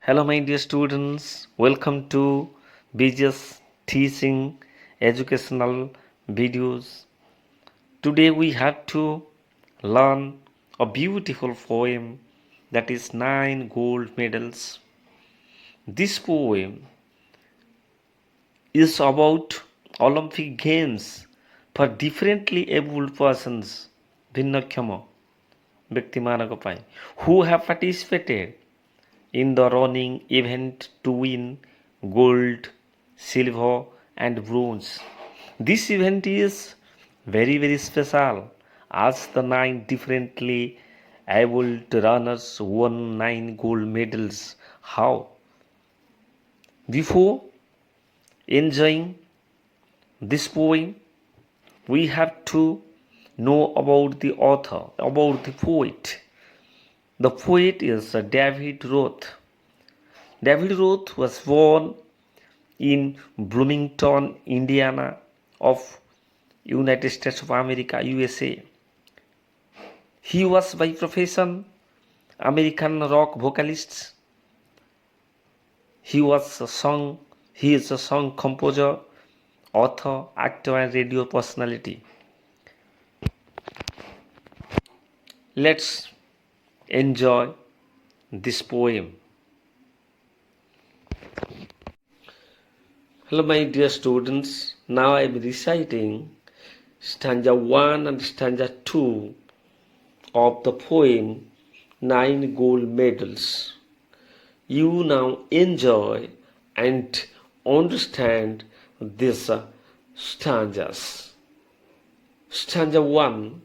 Hello, my dear students. Welcome to BGS Teaching Educational Videos. Today we have to learn a beautiful poem that is 9 gold medals. This poem is about Olympic Games for differently abled persons, ଭିନ୍ନକ୍ଷମ ବ୍ୟକ୍ତିମାନଙ୍କ ପାଇଁ, who have participated in the running event to win gold, silver, and bronze. This event is very special as the 9 differently abled runners won 9 gold medals. How? Before enjoying this poem, we have to know about the author, about the poet. The poet is David Roth. David Roth was born in Bloomington, Indiana of United States of America, USA. He was by profession American rock vocalist. He is a song composer, author, actor and radio personality. Let's enjoy this poem. Hello my dear students, now I am reciting stanza 1 and stanza 2 of the poem 9 gold medals. You now enjoy and understand these stanzas. Stanza 1.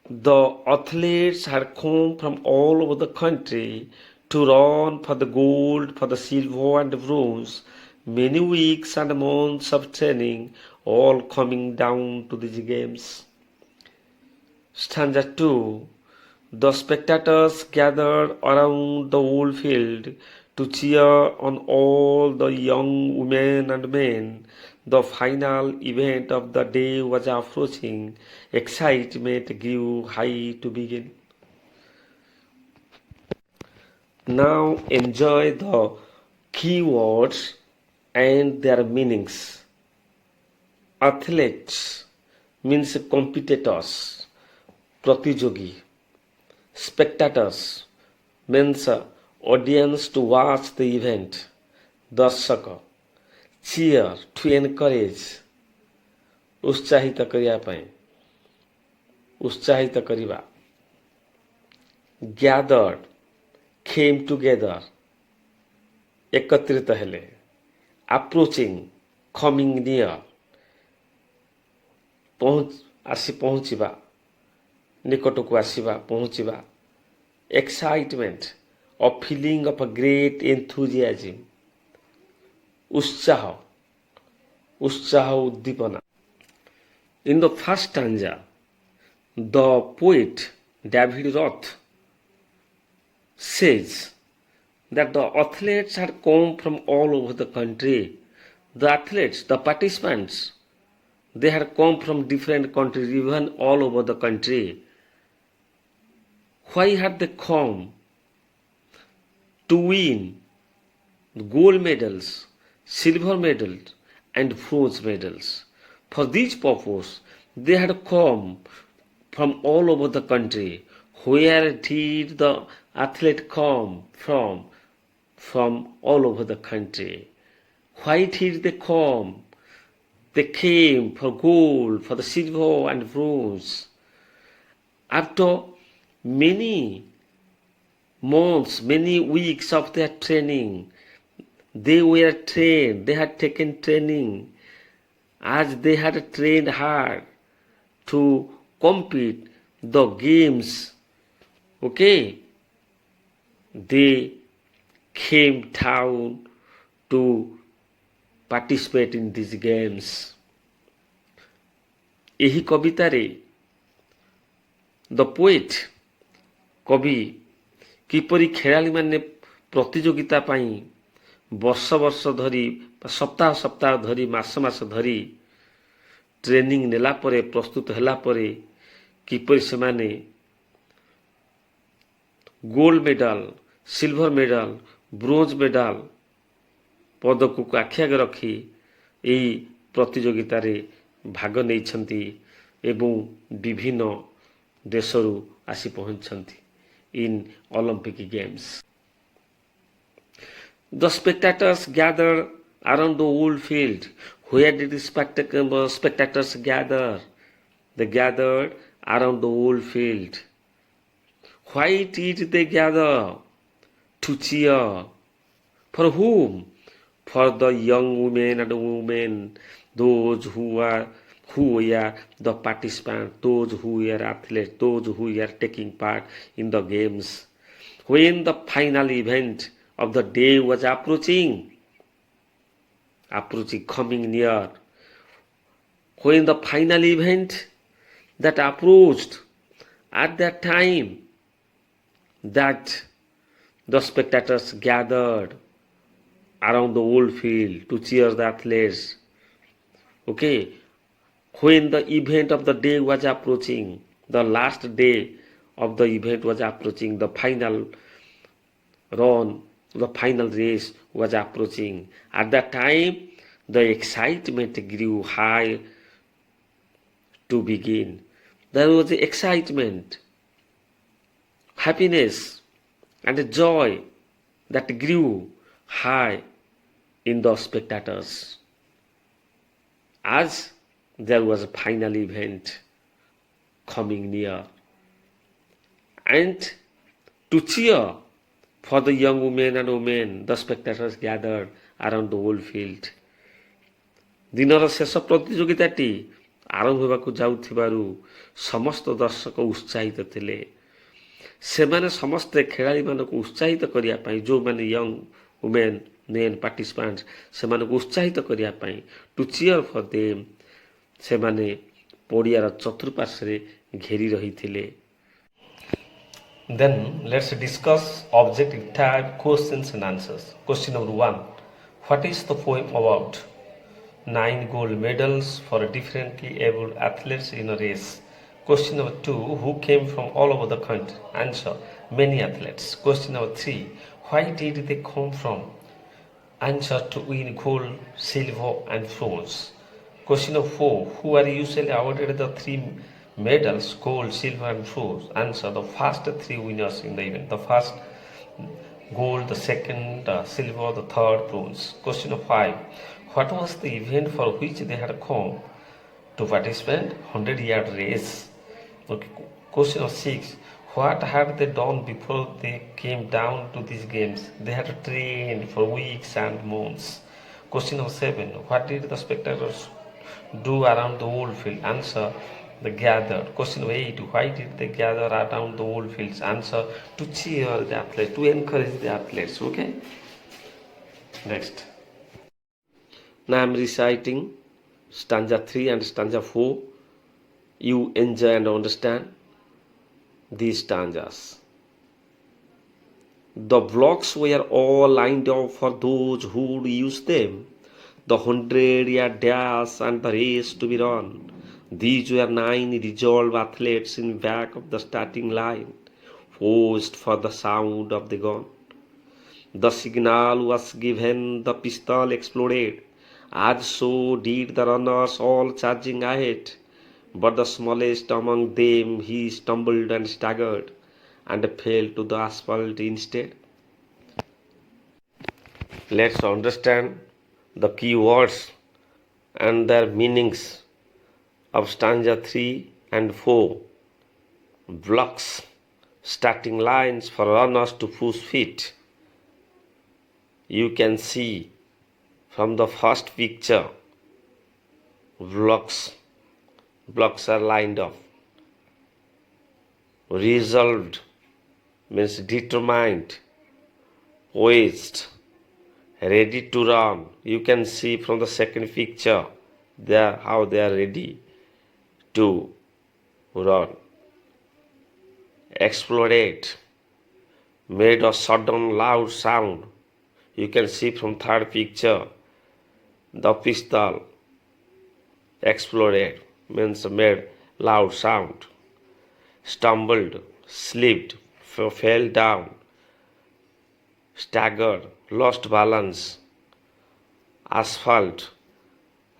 The athletes had come from all over the country to run for the gold, for the silver and the bronze. Many weeks and months of training, all coming down to these games. Stanza 2. The spectators gathered around the whole field to cheer on all the young women and men. The final event of the day was approaching. Excitement grew high to begin. Now enjoy the keywords and their meanings. Athletes means competitors, प्रतियोगी. Spectators means audience to watch the event, दर्शक. Cheer to encourage, उत्साहित करिया ପାଇଁ, उत्साहित करिवा. Gathered came together, एकत्रित हेले. Approaching coming near, पहुँचिबा, निकटକୁ ଆସିବା, ପହଞ୍ଚିବା. Excitement, a feeling of a great enthusiasm. उत्साह, उद्दीपना. In the first stanza, the poet David Roth says that the athletes had come from all over the country. The athletes, the participants, they had come from different countries, even all over the country. Why had they come? To win gold medals, silver medals, and bronze medals. For this purpose, they had come from all over the country. Where did the athlete come from? From all over the country. Why did they come? They came for gold, for the silver and bronze. After many months, many weeks of their training, they were trained, they had taken training, as they had trained hard to compete the games. Okay? They came down to participate in these games. ଏହି କବିତାରେ the poet, କବି କିପରି ଖେଳାଳିମାନେ ପ୍ରତିଯୋଗିତା ପାଇଁ ବର୍ଷ ଧରି, ସପ୍ତାହ ଧରି, ମାସ ଧରି ଟ୍ରେନିଂ ନେଲା ପରେ, ପ୍ରସ୍ତୁତ ହେଲା ପରେ କିପରି ସେମାନେ gold medal, silver medal, bronze medal ପଦକକୁ ଆଖି ଆଗରେ ରଖି ଏହି ପ୍ରତିଯୋଗିତାରେ ଭାଗ ନେଇଛନ୍ତି ଏବଂ ବିଭିନ୍ନ ଦେଶରୁ ଆସି ପହଞ୍ଚିଛନ୍ତି in Olympic games. The spectators gathered around the old field. Where did the spectators gather? They gathered around the old field. Why did they gather? To cheer. For whom? For the young women and women, those who were the participants, those who were athletes, those who were taking part in the games. When the final event of the day was approaching, coming near, when the final event that approached, at that time, that the spectators gathered around the old field to cheer the athletes. Okay, when the event of the day was approaching, the last day of the event was approaching, the final run, the final race was approaching. At that time, the excitement grew high to begin. There was excitement, happiness, and joy that grew high in the spectators as there was a final event coming near. And to cheer for the young women and women, the spectators gathered around the old field. ଦିନର ଶେଷ ପ୍ରତିଯୋଗିତାଟି ଆରମ୍ଭ ହେବାକୁ ଯାଉଥିବାରୁ ସମସ୍ତ ଦର୍ଶକ ଉତ୍ସାହିତ ଥିଲେ। ସେମାନେ ସମସ୍ତେ ଖେଳାଳିମାନଙ୍କୁ ଉତ୍ସାହିତ କରିବା ପାଇଁ, ଯେଉଁମାନେ ୟଙ୍ଗ women, men participants, ସେମାନଙ୍କୁ ଉତ୍ସାହିତ କରିବା ପାଇଁ, to cheer for them, ସେମାନେ ପଡ଼ିଆର ଚତୁଃପାର୍ଶ୍ୱରେ ଘେରି ରହିଥିଲେ। Then let's discuss objective type questions and answers. Question number 1. What is the poem about? 9 gold medals for differently abled athletes in a race. Question number 2. Who came from all over the country? Answer. Many athletes. Question number 3. Why did they come from? Answer. To win gold, silver and bronze. Question number 4. Who are usually awarded the 3 medals, gold, silver and bronze? Answer. The first 3 winners in the event. The first gold, the second silver, the third bronze. Question number 5. What was the event for which they had come to participate? 100-yard race. Okay. Question number 6. What had they done before they came down to these games? They had trained for weeks and months. Question number 7. What did the spectators do around the old field? Answer. They gathered. Question number 8. Why did they gather around the old fields? Answer. To cheer the athletes, to encourage the athletes. Okay. Next. Now I am reciting stanza 3 and stanza 4. You enjoy and understand these stanzas. The blocks were all lined up for those who would use them. The 100-yard dash and the race to be run. These were 9 resolved athletes in back of the starting line, poised for the sound of the gun. The signal was given, the pistol exploded, as so did the runners all charging ahead. But the smallest among them, he stumbled and staggered and fell to the asphalt instead. Let's understand the key words and their meanings of stanza 3 and 4. Blocks, starting lines for runners to push feet. You can see from the first picture, blocks are lined up. Resolved means determined, poised, ready to run. You can see from the second picture how they are ready to run. Exploded, made a sudden loud sound. You can see from third picture the pistol exploded means made loud sound. Stumbled, slipped, fell down. staggered, lost balance. Asphalt,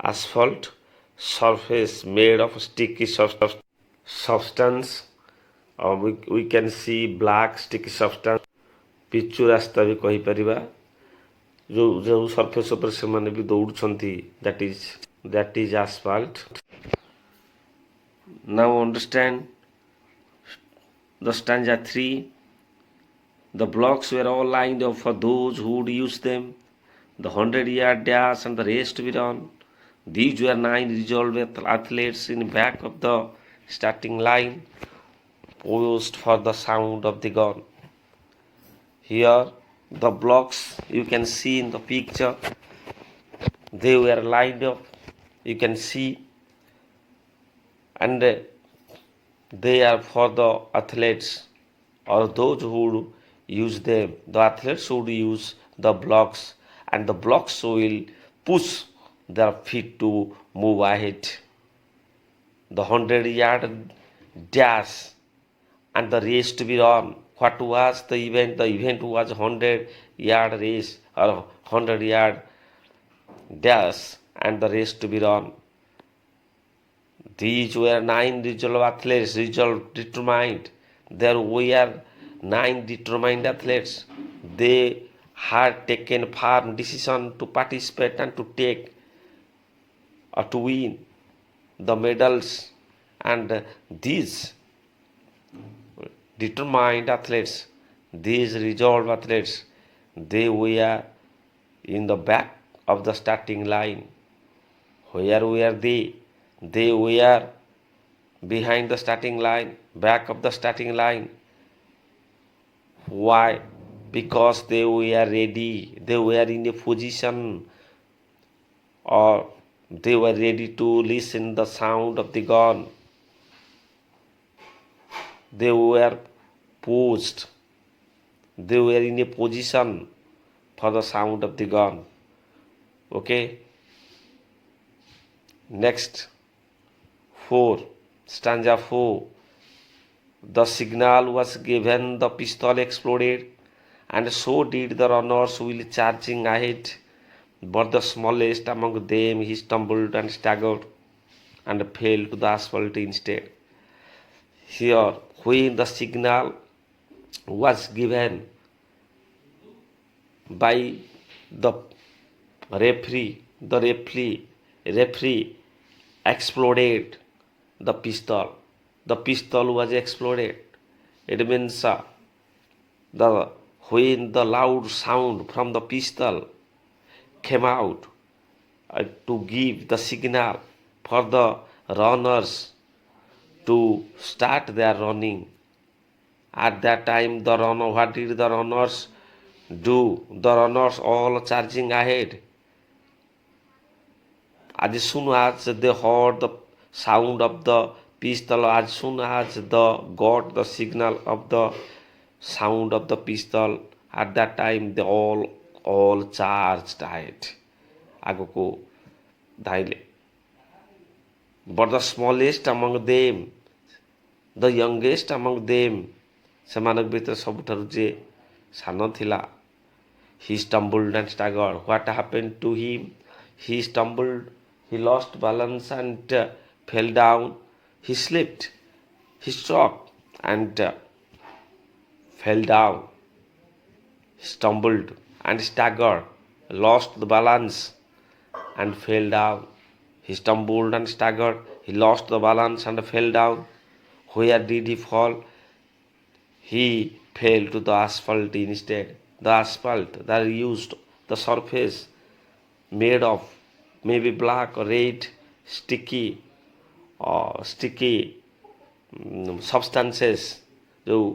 asphalt surface made of sticky substance. We can see black sticky substance. ପିଚୁ ରାସ୍ତା ବି କହିପାରିବା, ଯେଉଁ surface ଉପରେ ସେମାନେ ବି ଦୌଡ଼ୁଛନ୍ତି, that is asphalt. Now understand the stanza 3. The blocks were all lined up for those who would use them. The 100-yard dash and the race to be run. These were 9 resolved athletes in back of the starting line, poised for the sound of the gun. Here, the blocks you can see in the picture, they were lined up, you can see, and they are for the athletes or those who use them. The athletes would use the blocks, and the blocks will push their feet to move ahead. The 100-yard dash and the race to be run. What was the event? The event was 100-yard race or 100-yard dash and the race to be run. These were 9 resolved athletes, determined. There were 9 determined athletes. They had taken firm decision to participate and to take or to win the medals. And these determined athletes, these resolved athletes, they were in the back of the starting line. Where were they? They were behind the starting line, back of the starting line. Why? Because they were ready, they were in a position, or they were ready to listen the sound of the gun. They were posed, they were in a position for the sound of the gun. Okay, next, 4, stanza 4. The signal was given, the pistol exploded, and so did the runners while charging ahead. But the smallest among them, he stumbled and staggered and fell to the asphalt instead. Here, when the signal was given by the referee, referee exploded the pistol. The pistol was exploded. It means when the loud sound from the pistol came out to give the signal for the runners to start their running. At that time, what did the runners do? The runners all charging ahead. As soon as they heard the sound of the pistol, as soon as they got the signal of the sound of the pistol, at that time they all charged ahead. ଆଗକୁ ଧାଇଲେ. But the smallest among them, the youngest among them, ସେମାନଙ୍କ ଭିତରେ ସବୁଠାରୁ ଯିଏ ସାନ ଥିଲା, he stumbled and staggered. What happened to him? He stumbled, he lost balance and fell down. He slipped, he struck and fell down. He stumbled and staggered, lost the balance and fell down. He stumbled and staggered, he lost the balance and fell down. Where did he fall? He fell to the asphalt instead. The asphalt that used, the surface made of maybe black or red sticky substances, ଯେଉଁ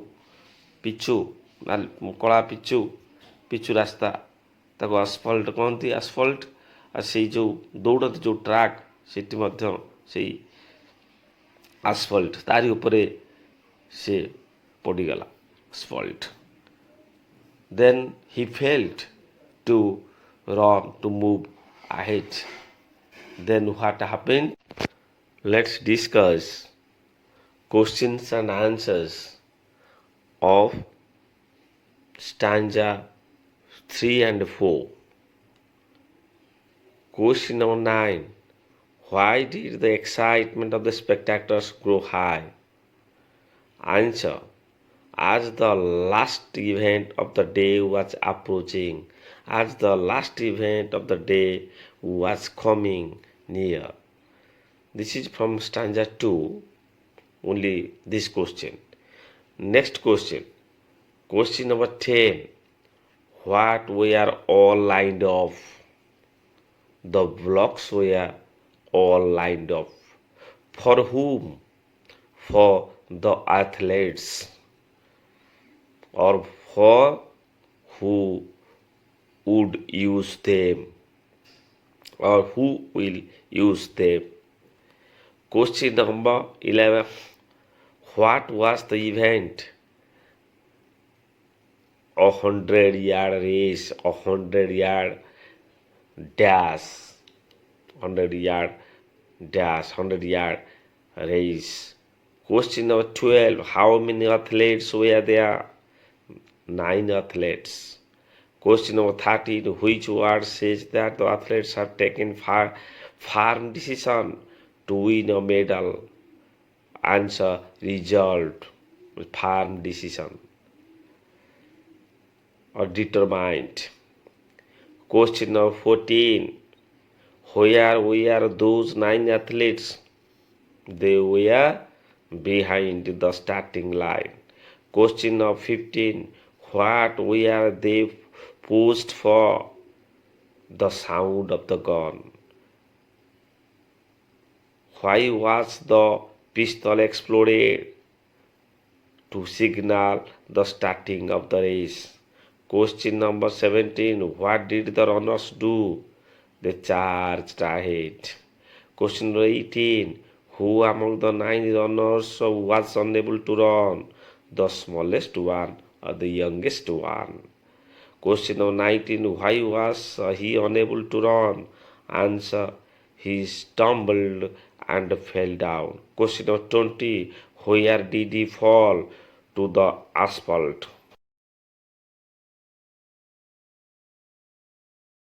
ପିଚୁ, କଳା ପିଚୁ ରାସ୍ତା, ତାକୁ ଆସ୍ଫଲ୍ଟ କହନ୍ତି. ଆସ୍ଫଲ୍ଟ, ଆଉ ସେଇ ଯେଉଁ ଦୌଡ଼ନ୍ତି ଯେଉଁ ଟ୍ରାକ୍, ସେଠି ମଧ୍ୟ ସେଇ ଆସ୍ଫଲ୍ଟ, ତାରି ଉପରେ ସେ ପଡ଼ିଗଲା, ଆସ୍ଫଲ୍ଟ. Then he failed to run, to move ahead. Then what happened? Let's discuss questions and answers of stanza 3 and 4. Question number 9. Why did the excitement of the spectators grow high? Answer. As the last event of the day was approaching, as the last event of the day was coming near. This is from stanza 2, only this question. Next question. Question number 10. What were all lined up? The blocks were all lined up. For whom? For the athletes, or for who would use them, or who will use them. Question number 11. What was the event? 100-yard race, 100-yard dash, 100-yard dash, 100-yard race. Question number 12. How many athletes were there? 9 athletes. Question number 13. Which word says that the athletes have taken firm decision to win a medal? Answer. Result. Firm decision or determined. Question number 14. Where were those 9 athletes? They were behind the starting line. Question number 15. What were they posed for? The sound of the gun. Why was the pistol exploded? To signal the starting of the race. Question number 17. What did the runners do? They charged ahead. Question number 18. Who among the 9 runners was unable to run? The smallest one or the youngest one? Question number 19. Why was he unable to run? Answer. He stumbled and fell down. Question number 20. Where did he fall? To the asphalt.